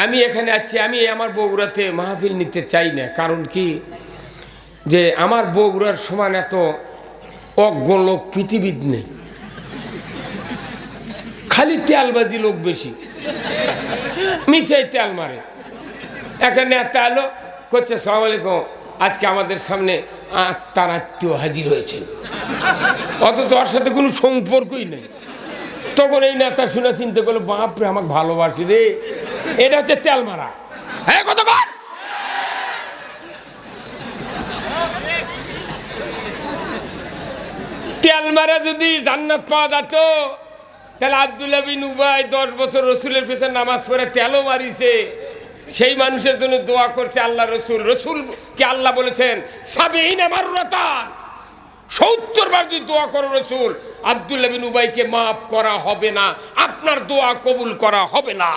আমি এখানে আছি, আমি আমার বগুড়াতে মাহফিল নিতে চাই না। কারণ কি, যে আমার বগুড়ার সমান এত অজ্ঞ লোক পৃথিবীর নেই। খালি তেলবাজি লোক বেশি, মিশাই তেল মারে। একটা নেতা এলো, করছে সালাম আলাইকুম, আজকে আমাদের সামনে তার আত্মীয় হাজির হয়েছেন, অথচ ওর সাথে কোনো সম্পর্কই নেই। তখন এই নেতা শুনে চিন্তা করলো, বাপরে আমাকে ভালোবাসি রে, এটা হচ্ছে তেল মারা। হ্যাঁ, কত কর তেল মারা যদি জান্নাত পাওয়া যেত, তাহলে আব্দুল্লাহ বিন উবাই 10 বছর রসুলের পেছনে নামাজ পড়ে তেলও মারিছে, সেই মানুষের জন্য দোয়া করছে আল্লাহ রসুল। রসুল কে আল্লাহ বলেছেন 70 মাররাতান, 70 বার যদি দোয়া করো রসুল, আব্দুল্লাহ বিন উবাইকে মাফ করা হবে না, আপনার দোয়া কবুল করা হবে না।